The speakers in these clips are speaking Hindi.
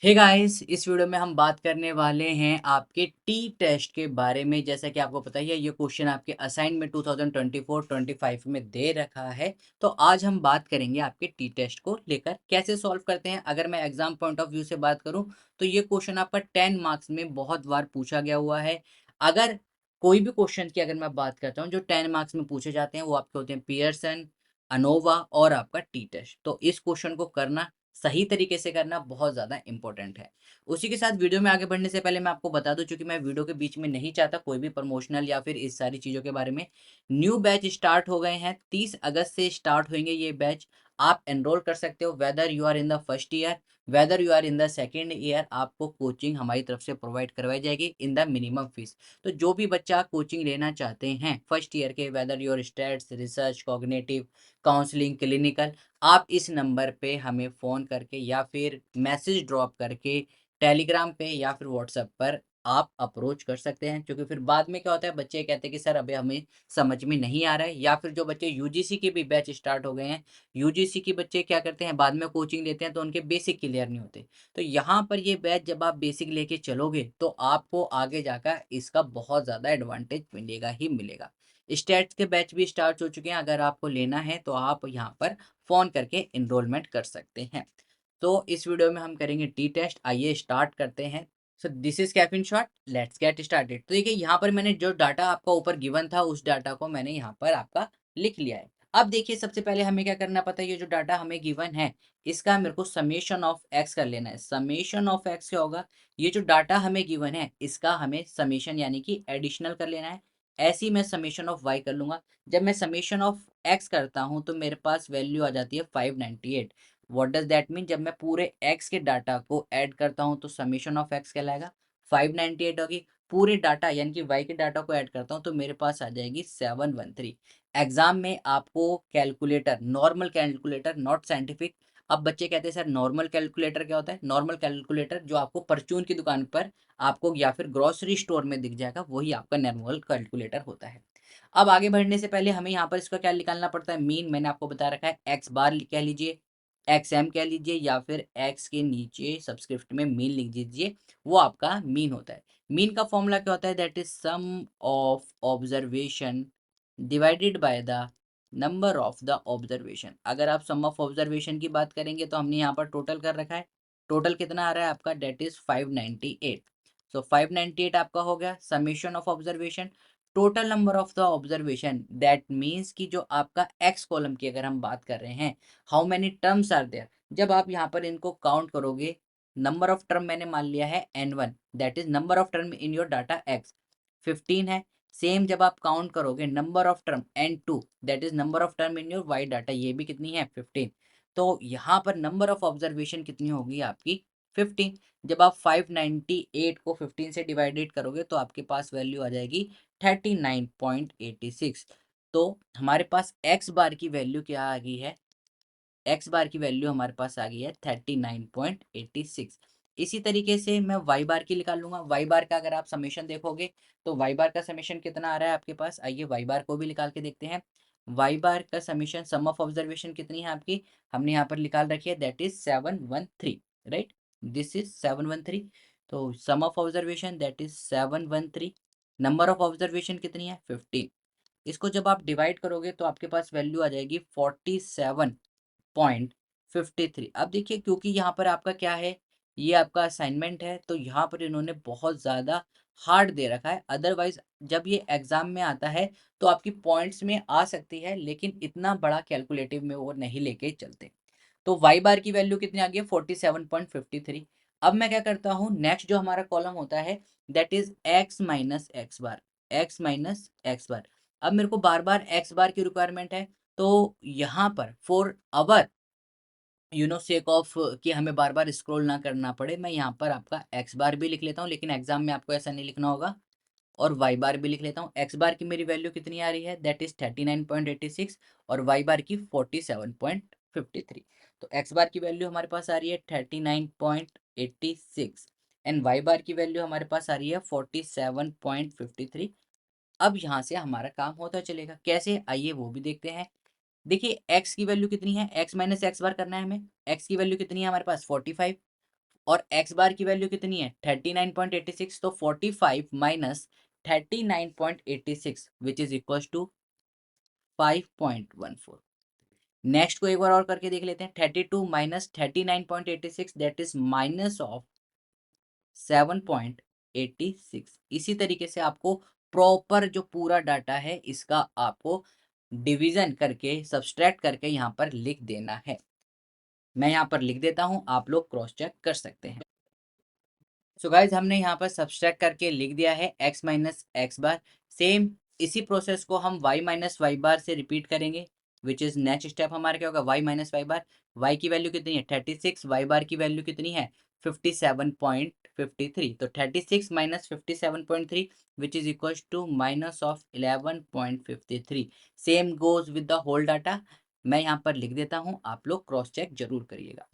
हे गाइस, इस वीडियो में हम बात करने वाले हैं आपके टी टेस्ट के बारे में। जैसा कि आपको पता ही है, ये क्वेश्चन आपके असाइनमेंट 2024-25 में दे रखा है। तो आज हम बात करेंगे आपके टी टेस्ट को लेकर कैसे सॉल्व करते हैं। अगर मैं एग्जाम पॉइंट ऑफ व्यू से बात करूं तो ये क्वेश्चन आपका 10 मार्क्स में बहुत बार पूछा गया हुआ है। अगर कोई भी क्वेश्चन की अगर मैं बात करता हूँ जो 10 मार्क्स में पूछे जाते हैं, वो आपके होते हैं पियर्सन, अनोवा और आपका टी टेस्ट। तो इस क्वेश्चन को करना, सही तरीके से करना बहुत ज़्यादा इंपॉर्टेंट है। उसी के साथ वीडियो में आगे बढ़ने से पहले मैं आपको बता दूं, चूंकि मैं वीडियो के बीच में नहीं चाहता कोई भी प्रमोशनल या फिर इस सारी चीज़ों के बारे में। न्यू बैच स्टार्ट हो गए हैं, 30 अगस्त से स्टार्ट होंगे ये बैच। आप एनरोल कर सकते हो, whether you are in the first year, whether you are in the second year. आपको कोचिंग हमारी तरफ से प्रोवाइड करवाई जाएगी इन द मिनिमम फीस। तो जो भी बच्चा कोचिंग लेना चाहते हैं फर्स्ट ईयर के, whether your stats, research, cognitive, counselling, clinical, आप इस नंबर पे हमें फ़ोन करके या फिर मैसेज ड्रॉप करके टेलीग्राम पे या फिर व्हाट्सएप पर आप अप्रोच कर सकते हैं। क्योंकि फिर बाद में क्या होता है, बच्चे कहते हैं कि सर अभी हमें समझ में नहीं आ रहा है, या फिर जो बच्चे यूजीसी के भी बैच स्टार्ट हो गए हैं, यूजीसी के बच्चे क्या करते हैं, बाद में कोचिंग लेते हैं तो उनके बेसिक क्लियर नहीं होते। तो यहाँ पर ये बैच जब आप बेसिक लेके चलोगे तो आपको आगे जाकर इसका बहुत ज़्यादा एडवांटेज मिलेगा ही मिलेगा। स्टेट्स के बैच भी स्टार्ट हो चुके हैं, अगर आपको लेना है तो आप यहाँ पर फ़ोन करके इनरोलमेंट कर सकते हैं। तो इस वीडियो में हम करेंगे टी टेस्ट। आइए स्टार्ट करते हैं। So this is caffeine shot, let's get started. तो देखिए, यहाँ पर मैंने जो डाटा आपका ऊपर गिवन था उस डाटा को मैंने यहाँ पर आपका लिख लिया है। अब देखिए, सबसे पहले हमें क्या करना पता है, ये जो डाटा हमें गिवन है इसका मेरे को समेशन ऑफ एक्स कर लेना है। समेशन ऑफ एक्स क्या होगा, ये जो डाटा हमें गिवन है इसका हमें समेशन यानी कि एडिशनल कर लेना है। ऐसे ही मैं समेशन ऑफ वाई कर लूंगा। जब मैं समेशन ऑफ एक्स करता हूँ तो मेरे पास वैल्यू आ जाती है 598। व्हाट डज दैट मीन, जब मैं पूरे एक्स के डाटा को ऐड करता हूं तो समेशन ऑफ एक्स कहलाएगा 598 होगी। पूरे डाटा यानी कि वाई के डाटा को ऐड करता हूं तो मेरे पास आ जाएगी 713। एग्जाम में आपको calculator, normal calculator, not scientific. अब बच्चे कहते हैं सर नॉर्मल कैलकुलेटर क्या होता है। नॉर्मल कैलकुलेटर जो आपको परचून की दुकान पर आपको या फिर ग्रोसरी स्टोर में दिख जाएगा, वही आपका नॉर्मल कैलकुलेटर होता है। अब आगे बढ़ने से पहले हमें यहाँ पर इसका क्या निकालना पड़ता है, मीन। मैंने आपको बता रखा है एक्स बार कह लीजिए, एक्स एम कह लीजिए, या फिर एक्स के नीचे सबस्क्रिप्ट में मीन लिख दीजिए, वो आपका मीन होता है। मीन का फॉर्मूला क्या होता है, that is sum of observation divided by the number of the observation. अगर आप सम ऑफ ऑब्जर्वेशन की बात करेंगे तो हमने यहाँ पर टोटल कर रखा है। टोटल कितना आ रहा है आपका, डेट इज 598। सो 598 आपका हो गया summation of observation. Total number of the observation, that means कि जो आपका एक्स कॉलम की अगर हम बात कर रहे हैं, how many terms are there. जब आप यहाँ पर इनको काउंट करोगे, नंबर ऑफ टर्म मैंने मान लिया है n1, that is number of term in your data x 15 है। सेम जब आप काउंट करोगे number of term n2, that is number of term in your y data, ये भी कितनी है 15। तो यहाँ पर नंबर ऑफ ऑब्जर्वेशन कितनी होगी आपकी 15। जब आप 598 को 15 से डिवाइडेड करोगे तो आपके पास वैल्यू आ जाएगी 39.86। तो हमारे पास एक्स बार की वैल्यू क्या आ गई है, एक्स बार की वैल्यू हमारे पास आ गई है 39.86। इसी तरीके से मैं वाई बार की निकाल लूंगा। वाई बार का अगर आप समेशन देखोगे तो वाई बार का समेशन कितना आ रहा है आपके पास, आइए वाई बार को भी निकाल के देखते हैं। वाई बार का समेशन, सम ऑफ ऑब्जर्वेशन कितनी है आपकी, हमने यहाँ पर निकाल रखी है, that is 713, right. This is 713। तो sum of observation that is 713, number of observation कितनी है 15। इसको जब आप डिवाइड करोगे तो आपके पास वैल्यू आ जाएगी 47.53। अब देखिए, क्योंकि यहाँ पर आपका क्या है, ये आपका असाइनमेंट है, तो यहाँ पर इन्होंने बहुत ज़्यादा हार्ड दे रखा है। अदरवाइज जब ये एग्जाम में आता है तो आपकी पॉइंट्स में आ सकती है, लेकिन इतना बड़ा कैलकुलेटिव में वो नहीं लेके चलते। तो वाई बार की वैल्यू कितनी आ गई है 47.53। अब मैं क्या करता हूँ, नेक्स्ट जो हमारा कॉलम होता है that is x minus x bar, x minus x bar. अब मेरे को बार बार एक्स बार की रिक्वायरमेंट है, तो यहाँ पर फॉर अवर सेक ऑफ कि हमें बार बार स्क्रॉल ना करना पड़े, मैं यहाँ पर आपका एक्स बार भी लिख लेता हूँ, लेकिन एग्जाम में आपको ऐसा नहीं लिखना होगा। और वाई बार भी लिख लेता हूँ। एक्स बार की मेरी वैल्यू कितनी आ रही है, दैट इज 39.86, और वाई बार की 47.53। तो एक्स बार की वैल्यू हमारे पास आ रही है 39.86 एंड वाई बार की वैल्यू हमारे पास आ रही है 47.53। अब यहाँ से हमारा काम होता चलेगा, कैसे, आइए वो भी देखते हैं। देखिए, एक्स की वैल्यू कितनी है, एक्स माइनस एक्स बार करना है हमें। एक्स की वैल्यू कितनी है हमारे पास 45। और एक्स बार की वैल्यू कितनी है 39.86, तो 45 minus 39.86 which is equal to 5.14। Next को एक बार और करके देख लेते हैं। 32 minus 39.86 that is minus of 7.86। इसी तरीके से आपको प्रॉपर जो पूरा डाटा है इसका आपको डिवीजन करके सब्सट्रैक्ट करके यहाँ पर लिख देना है। मैं यहाँ पर लिख देता हूँ, आप लोग क्रॉस चेक कर सकते हैं। सो गाइज हमने यहाँ पर सब्सट्रैक्ट करके लिख दिया है x माइनस एक्स बार। सेम इसी प्रोसेस को हम y माइनस वाई बार से रिपीट करेंगे, विच इज नेक्स्ट स्टेप हमारा क्या होगा y माइनस वाई बार। y की वैल्यू कितनी है 36, y बार की वैल्यू कितनी है 57.53, तो 36 minus 57.3 which is equal to minus of 11.53। Same goes with the whole data. मैं यहाँ पर लिख देता हूँ, आप लोग क्रॉस चेक जरूर करिएगा।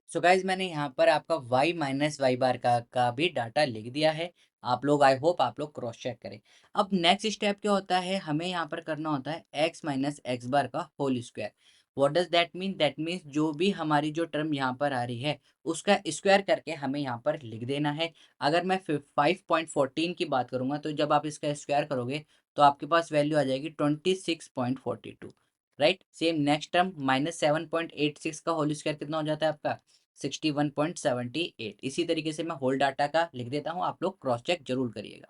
सो गाइज मैंने यहाँ पर आपका y माइनस वाई बार का भी डाटा लिख दिया है। आप लोग आई होप आप लोग क्रॉस चेक करें। अब नेक्स्ट स्टेप क्या होता है, हमें यहाँ पर करना होता है x माइनस एक्स बार का whole square. What does that mean, that means जो भी हमारी जो टर्म यहाँ पर आ रही है उसका स्क्वायर करके हमें यहाँ पर लिख देना है। अगर मैं 5.14 की बात करूंगा तो जब आप इसका स्क्वायर करोगे तो आपके पास वैल्यू आ जाएगी 26.42, right. Same next term minus 7.86 का होल स्क्वायर कितना हो जाता है आपका 61.78। इसी तरीके से मैं होल डाटा का लिख देता हूँ, आप लोग क्रॉस चेक जरूर करिएगा।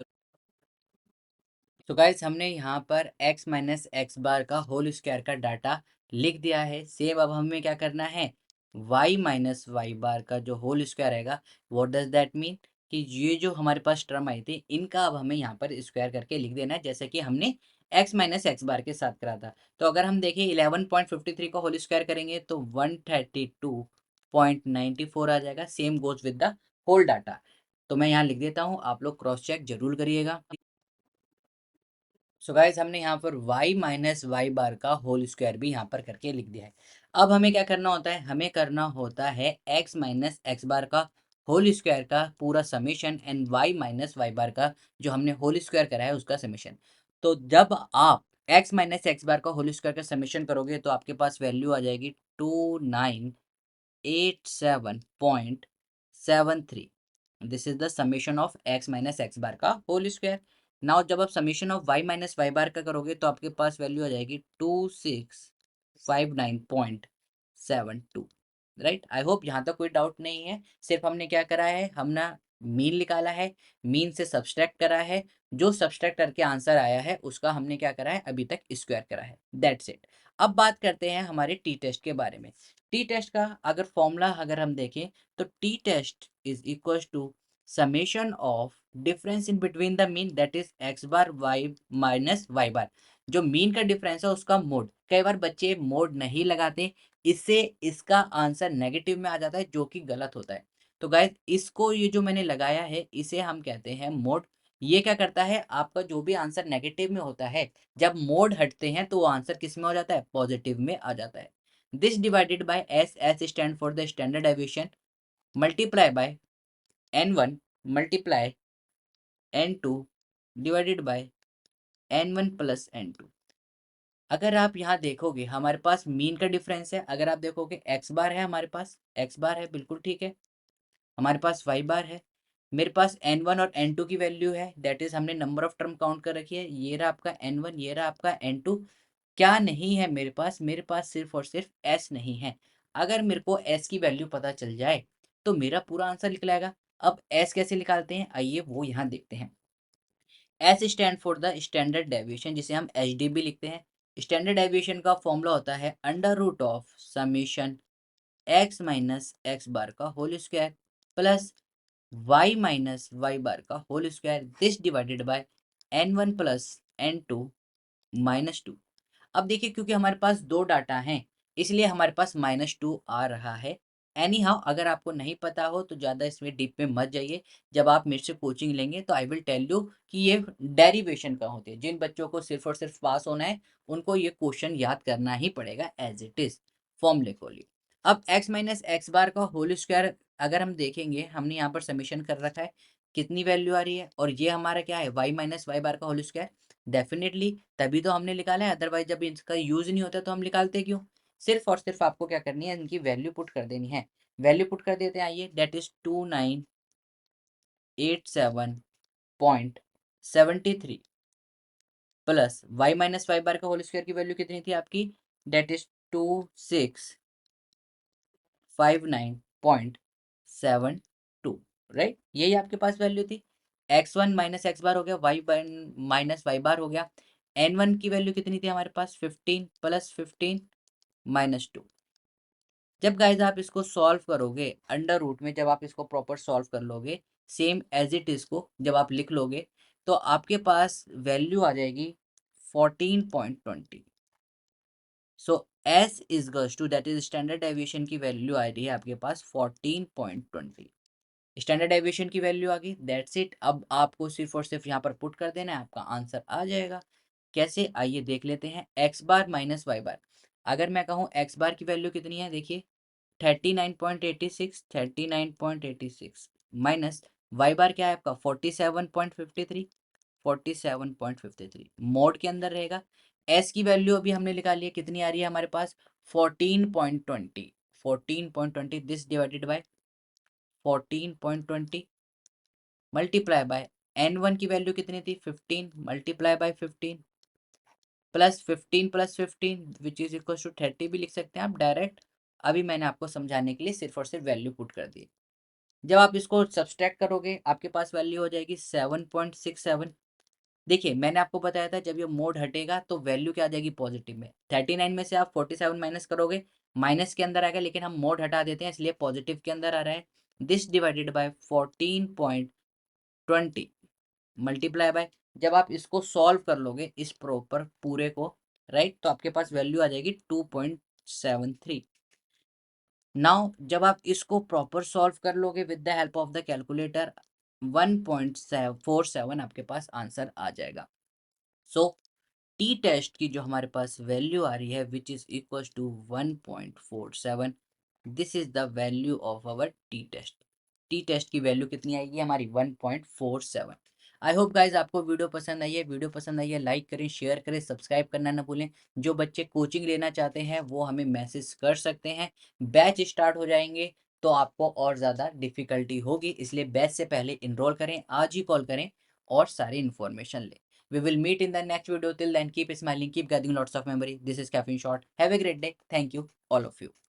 तो गाइज हमने यहाँ पर x माइनस एक्स बार का होल स्क्वायर का डाटा लिख दिया है। सेम अब हमें क्या करना है y माइनस वाई बार का जो होल स्क्वायर रहेगा, व्हाट डज दैट मीन कि ये जो हमारे पास टर्म आई थी इनका अब हमें यहाँ पर स्क्वायर करके लिख देना है, जैसे कि हमने x माइनस एक्स बार के साथ करा था। तो अगर हम देखें 11.53 का होल स्क्वायर करेंगे तो 132.94 आ जाएगा। Same goes with the whole data. तो मैं यहाँ लिख देता हूँ, आप लोग क्रॉस चेक जरूर करिएगा। सो गाइज हमने यहाँ पर y माइनस वाई बार का होल स्क्वायर भी यहाँ पर करके लिख दिया है। अब हमें क्या करना होता है, हमें करना होता है x माइनस एक्स बार का होल स्क्वायर का पूरा summation and y minus y bar का जो हमने होल स्क्वायर करा है उसका समेशन। तो जब आप x माइनस एक्स बार का होल स्क्वायर का समेशन करोगे तो आपके पास वैल्यू आ जाएगी 2987.73। This is the summation of x minus x bar का होल स्क्वायर। नाउ जब आप summation of y minus y bar का करोगे तो आपके पास वैल्यू आ जाएगी 2659.72, राइट। आई होप यहाँ तक कोई डाउट नहीं है। सिर्फ हमने क्या करा है, हमने मीन निकाला है, मीन से सब्सट्रैक्ट करा है, जो सब्सट्रैक्ट करके आंसर आया है उसका हमने क्या करा है अभी तक स्क्वायर करा है, दैट्स इट। अब बात करते हैं हमारे टी टेस्ट के बारे में। टी टेस्ट का अगर फॉर्मूला अगर हम देखें तो t test is equal to summation of difference in between the mean that is x bar y minus y bar. जो मीन का डिफरेंस है उसका मोड। कई बार बच्चे मोड नहीं लगाते, इससे इसका आंसर नेगेटिव में आ जाता है जो कि गलत होता है। तो गाइस इसको ये जो मैंने लगाया है इसे हम कहते हैं मोड। ये क्या करता है, आपका जो भी आंसर नेगेटिव में होता है जब मोड हटते हैं तो वो आंसर किस में हो जाता है, पॉजिटिव में आ जाता है। This divided by S, S stand for the standard deviation, multiply by n1 multiply n2 divided by n1 plus n2। अगर आप यहाँ देखोगे हमारे पास मीन का डिफरेंस है, अगर आप देखोगे एक्स बार है, हमारे पास एक्स बार है बिल्कुल ठीक है, हमारे पास वाई बार है, मेरे पास n1 और n2 की वैल्यू है, दैट इज हमने नंबर ऑफ टर्म काउंट कर रखी है। ये रहा आपका n1, ये रहा आपका n2। क्या नहीं है मेरे पास, मेरे पास सिर्फ और सिर्फ s नहीं है। अगर मेरे को s की वैल्यू पता चल जाए तो मेरा पूरा आंसर निकल आएगा। अब s कैसे निकालते हैं आइए वो यहाँ देखते हैं। S stand for the standard deviation, जिसे हम एच डी भी लिखते हैं। स्टैंडर्ड डेविएशन का फॉर्मूला होता है under root of summation x minus x bar का whole square plus y minus y bar का whole square, this divided by n1 plus n2 minus 2। अब देखिए क्योंकि हमारे पास दो डाटा हैं इसलिए हमारे पास -2 आ रहा है। एनी हाउ अगर आपको नहीं पता हो तो ज़्यादा इसमें डीप में मत जाइए। जब आप मेरे से कोचिंग लेंगे तो आई विल टेल यू कि ये डेरिवेशन का होते हैं। जिन बच्चों को सिर्फ और सिर्फ पास होना है उनको ये क्वेश्चन याद करना ही पड़ेगा एज इट इज फॉर्मूले को लिए। अब x माइनस एक्स बार का होल स्क्वायर अगर हम देखेंगे, हमने यहाँ पर समीशन कर रखा है कितनी वैल्यू आ रही है, और ये हमारा क्या है y माइनस वाई बार का होल स्क्वायर। डेफिनेटली तभी तो हमने निकाला है, अदरवाइज जब इसका यूज नहीं होता तो हम निकालते क्यों। सिर्फ और सिर्फ आपको क्या करनी है, इनकी वैल्यू पुट कर देनी है। वैल्यू पुट कर देते हैं, आइए, that is 2987.73 plus y minus y bar का होल स्क्वायर की वैल्यू कितनी थी आपकी, दैट इज 2659.72, राइट, यही आपके पास वैल्यू थी। x1 माइनस एक्स बार हो गया, वाई माइनस वाई बार हो गया। n1 की वैल्यू कितनी थी हमारे पास, 15 प्लस 15 माइनस 2। जब गाइज आप इसको सॉल्व करोगे अंडर रूट में, जब आप इसको प्रॉपर सॉल्व कर लोगे सेम एज इट इज को जब आप लिख लोगे, तो आपके पास वैल्यू आ जाएगी 14.20। So s is equals to, that is standard deviation की वैल्यू आ रही है आपके पास 14.20। स्टैंडर्ड डेविएशन की वैल्यू आ गई, दैट्स इट। अब आपको सिर्फ और सिर्फ यहाँ पर पुट कर देना है, आपका आंसर आ जाएगा। कैसे, आइए देख लेते हैं। एक्स बार माइनस वाई बार, अगर मैं कहूँ एक्स बार की वैल्यू कितनी है, देखिए 39.86 माइनस वाई बार क्या है आपका 47.53 मोड के अंदर रहेगा। एस की वैल्यू अभी हमने निकाली है, कितनी आ रही है हमारे पास 14.20 this divided by 14.20 multiply by n1 की वैल्यू कितनी थी 15 multiply by 15 plus 15 plus 15 which is equal to 30 भी लिख सकते हैं आप डायरेक्ट। अभी मैंने आपको समझाने के लिए सिर्फ और सिर्फ वैल्यू पुट कर दी। जब आप इसको सब्सट्रैक्ट करोगे आपके पास वैल्यू हो जाएगी 7.67। देखिए मैंने आपको बताया था जब ये मोड हटेगा तो वैल्यू क्या आ जाएगी पॉजिटिव में। 39 में से आप 47 माइनस करोगे माइनस के अंदर आएगा, लेकिन हम मोड हटा देते हैं इसलिए पॉजिटिव के अंदर आ रहा है। This divided by 14.20 multiply bye, जब आप इसको सॉल्व कर लोगे इस प्रॉपर पूरे को, राइट, तो आपके पास वैल्यू आ जाएगी 2.73। नाउ जब आप इसको प्रॉपर सॉल्व कर लोगे with the help of the calculator 1.47 आपके पास आंसर आ जाएगा। सो टी टेस्ट की जो हमारे पास वैल्यू आ रही है which is equal to 1.47, this is the value of our T test. T test की वैल्यू कितनी आएगी हमारी 1.47। आई होप गाइज आपको वीडियो पसंद आई है। वीडियो पसंद आई है लाइक करें, शेयर करें, सब्सक्राइब करना ना भूलें। जो बच्चे कोचिंग लेना चाहते हैं वो हमें मैसेज कर सकते हैं। बैच स्टार्ट हो जाएंगे तो आपको और ज़्यादा डिफिकल्टी होगी, इसलिए बैच से पहले इनरोल करें, आज ही कॉल करें और सारी इन्फॉर्मेशन लें। We will meet in the next video. Till then, keep smiling, keep gathering lots of memory. This is Caffeine Shot. Have a great day. Thank you, all of you.